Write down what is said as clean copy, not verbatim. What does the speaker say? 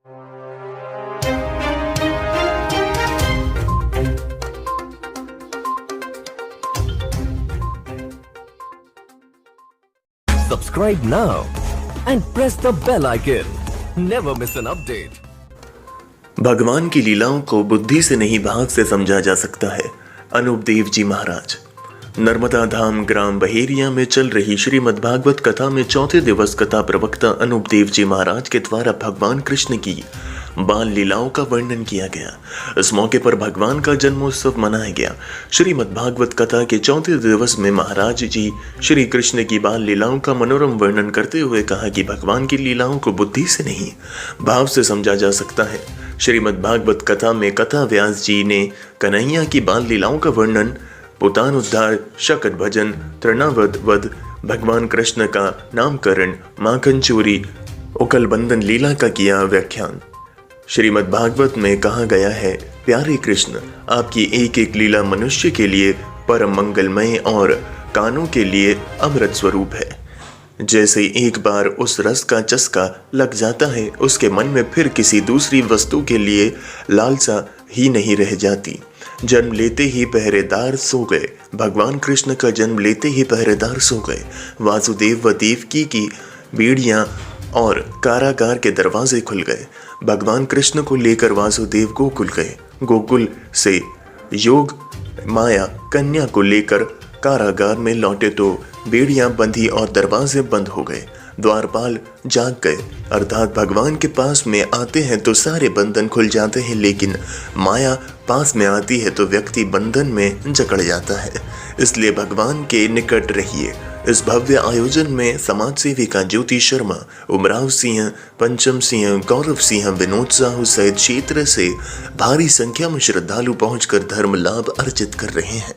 Subscribe now and press the bell icon. Never miss an update. भगवान की लीलाओं को बुद्धि से नहीं भाव से समझा जा सकता है। अनूपदेव जी महाराज। नर्मदा धाम ग्राम बहेरिया में चल रही श्रीमद् भागवत कथा में चौथे दिवस कथा प्रवक्ता अनूपदेव जी महाराज के द्वारा भगवान कृष्ण की बाल लीलाओं का वर्णन किया गया। इस मौके पर भगवान का जन्मोत्सव मनाया गया। श्रीमद् भागवत कथा के चौथे दिवस में महाराज जी श्री कृष्ण की बाल लीलाओं का मनोरम वर्णन करते हुए कहा कि भगवान की लीलाओं को बुद्धि से नहीं भाव से समझा जा सकता है। श्रीमद् भागवत कथा में कथा व्यास जी ने कन्हैया की बाल लीलाओं का वर्णन, पुतान उद्धार, शकट भजन, तृणावध वध, भगवान कृष्ण का नामकरण, माखन चोरी, उकल बंधन लीला का किया व्याख्यान। श्रीमद् भागवत में कहा गया है, प्यारे कृष्ण, आपकी एक एक लीला मनुष्य के लिए परम मंगलमय और कानों के लिए अमृत स्वरूप है। जैसे एक बार उस रस का चस्का लग जाता है, उसके मन में फिर किसी दूसरी वस्तु के लिए लालसा ही नहीं रह जाती। जन्म लेते ही पहरेदार सो गए। भगवान कृष्ण का जन्म लेते ही पहरेदार सो गए। वासुदेव व देवकी की बेड़ियां और कारागार के दरवाजे खुल गए। भगवान कृष्ण को लेकर वासुदेव गोकुल गए। गोकुल से योग माया कन्या को लेकर कारागार में लौटे तो बेड़ियां बंधी और दरवाजे बंद हो गए। द्वारपाल जाग गए, अर्थात भगवान के पास में आते हैं तो सारे बंधन खुल जाते हैं, लेकिन माया पास में आती है तो व्यक्ति बंधन में जकड़ जाता है। इसलिए भगवान के निकट रहिए। इस भव्य आयोजन में समाज सेविका ज्योति शर्मा, उमराव सिंह, पंचम सिंह, गौरव सिंह, विनोद साहू सहित क्षेत्र से भारी संख्या में श्रद्धालु पहुंचकर धर्म लाभ अर्जित कर रहे हैं।